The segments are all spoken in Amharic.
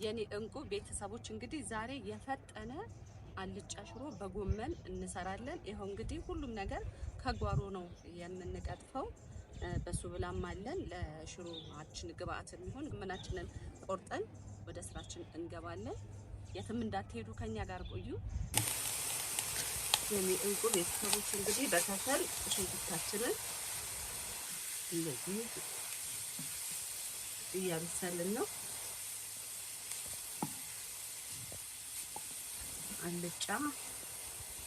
የኔ እንቁ ቤተሰቦች እንግዲህ ዛሬ የፈጠነ አልጫ ሽሮ በጎመን እንሰራለን። ይሄው እንግዲህ ሁሉም ነገር ከጓሮ ነው የምንቀጥፈው። በሱ ብላም አለን ለሽሮአችን ግብአት የሚሆን ጎመናችንን ቆርጠን ወደ ስራችን እንገባለን። የትም እንዳትሄዱ ከኛ ጋር ቆዩ። የኔ እንቁ ቤተሰቦች እንግዲህ በከሰል ሽንኩርታችንን እንደዚህ እያበሰልን ነው። አልጫ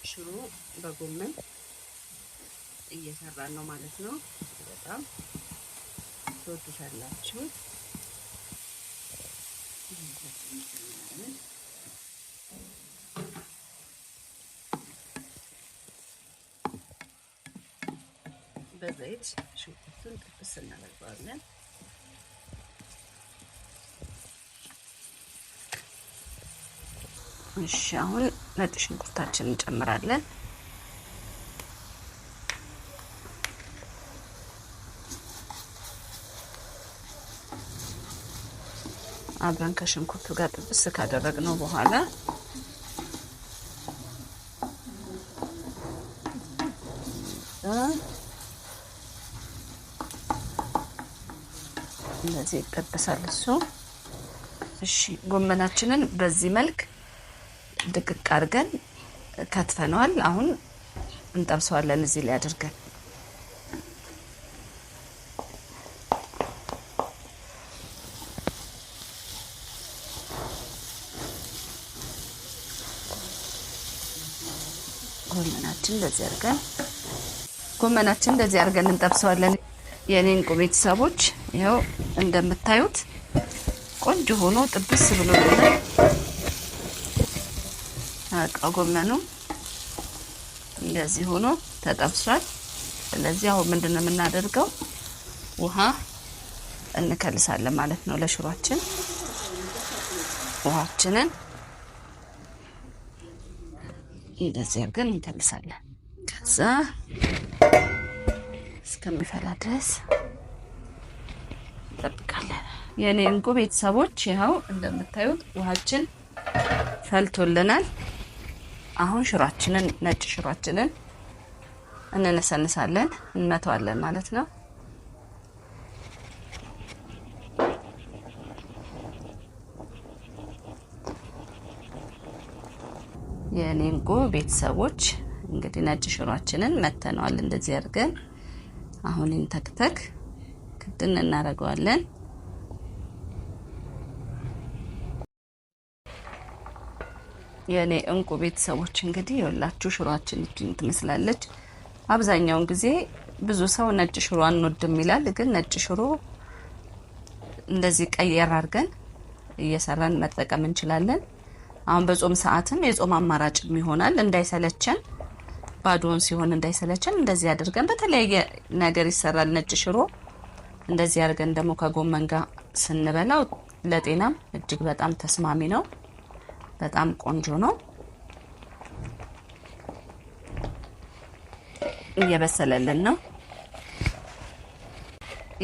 ሽሮ በጎመን እየሰራን ነው ማለት ነው። በጣም ትወዱታላችሁ። በዘይት ሽንኩርቱን ጥብስ እናደርገዋለን። እሺ አሁን ነጭ ሽንኩርታችንን እንጨምራለን። አብረን ከሽንኩርቱ ጋር ጥብስ ካደረግነው በኋላ እንደዚህ ይጠበሳል እሱ። እሺ ጎመናችንን በዚህ መልክ ድቅቅ አድርገን ከትፈነዋል። አሁን እንጠብሰዋለን እዚህ ላይ አድርገን። ጎመናችን እንደዚህ አድርገን እንጠብሰዋለን። የኔ እንቁ ቤተሰቦች ይኸው እንደምታዩት ቆንጆ ሆኖ ጥብስ ብሎልናል። ጎመኑ እንደዚህ ሆኖ ተጠብሷል። ስለዚህ አሁን ምንድነው የምናደርገው? ውሃ እንከልሳለን ማለት ነው ለሽሮአችን። ውሃችንን እንደዚህ አድርገን እንከልሳለን። ከዛ እስከሚፈላ ድረስ እንጠብቃለን። የኔ እንቁ ቤተሰቦች ይኸው እንደምታዩት ውሃችን ፈልቶልናል። አሁን ሽሮአችንን ነጭ ሽሮአችንን እንነሰንሳለን፣ እንመታዋለን ማለት ነው። የኔ እንቁ ቤተሰቦች እንግዲህ ነጭ ሽሮአችንን መተነዋል እንደዚህ አድርገን። አሁን እንተክተክ ክድን እናደርገዋለን። የኔ እንቁ ቤተሰቦች እንግዲህ ይኸውላችሁ ሽሮአችን እቺን ትመስላለች። አብዛኛውን ጊዜ ብዙ ሰው ነጭ ሽሮ አንወድም ይላል፣ ግን ነጭ ሽሮ እንደዚህ ቀየር አድርገን እየሰራን መጠቀም እንችላለን። አሁን በጾም ሰዓትም የጾም አማራጭም ይሆናል። እንዳይሰለቸን ባዶን ሲሆን እንዳይሰለቸን እንደዚህ አድርገን በተለያየ ነገር ይሰራል ነጭ ሽሮ። እንደዚህ አድርገን ደግሞ ከጎመን ጋር ስንበላው ለጤናም እጅግ በጣም ተስማሚ ነው። በጣም ቆንጆ ነው። እየበሰለልን ነው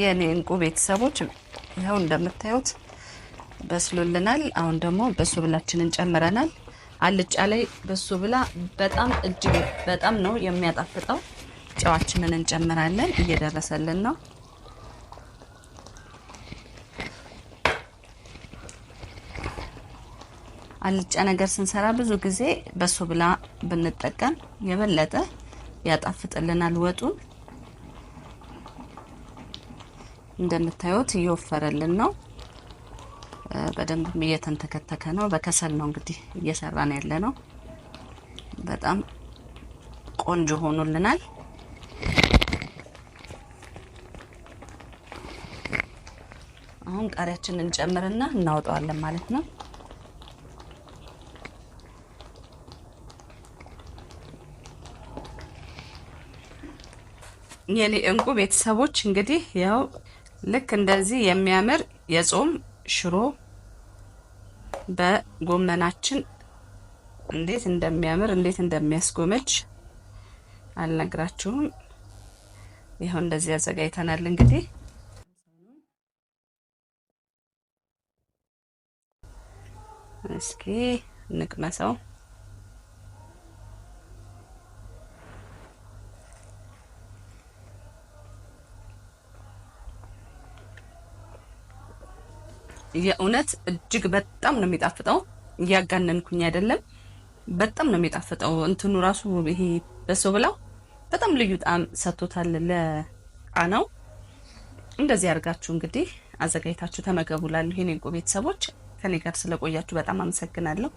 የኔ እንቁ ቤተሰቦች። ይኸው እንደምታዩት በስሎልናል። አሁን ደግሞ በሱ ብላችንን ጨምረናል። አልጫ ላይ በሱ ብላ በጣም እጅግ በጣም ነው የሚያጣፍጠው። ጨዋችንን እንጨምራለን። እየደረሰልን ነው። አልጫ ነገር ስንሰራ ብዙ ጊዜ በሱ ብላ ብንጠቀም የበለጠ ያጣፍጥልናል ወጡን። እንደምታዩት እየወፈረልን ነው። በደንብ እየተንተከተከ ነው። በከሰል ነው እንግዲህ እየሰራን ያለ ነው። በጣም ቆንጆ ሆኖልናል። አሁን ቃሪያችንን እንጨምርና እናወጣዋለን ማለት ነው። የኔ እንቁ ቤተሰቦች እንግዲህ ያው ልክ እንደዚህ የሚያምር የጾም ሽሮ በጎመናችን እንዴት እንደሚያምር እንዴት እንደሚያስጎመጅ አልነግራችሁም። ይሄው እንደዚህ አዘጋጅተናል እንግዲህ እስኪ ንቅመሰው። የእውነት እጅግ በጣም ነው የሚጣፍጠው። እያጋነንኩኝ አይደለም፣ በጣም ነው የሚጣፍጠው። እንትኑ ራሱ ይሄ በሶ ብላው በጣም ልዩ ጣዕም ሰጥቶታል ለቃናው። እንደዚህ አድርጋችሁ እንግዲህ አዘጋጅታችሁ ተመገቡላለሁ። የኔ ቤተሰቦች ከኔ ጋር ስለቆያችሁ በጣም አመሰግናለሁ።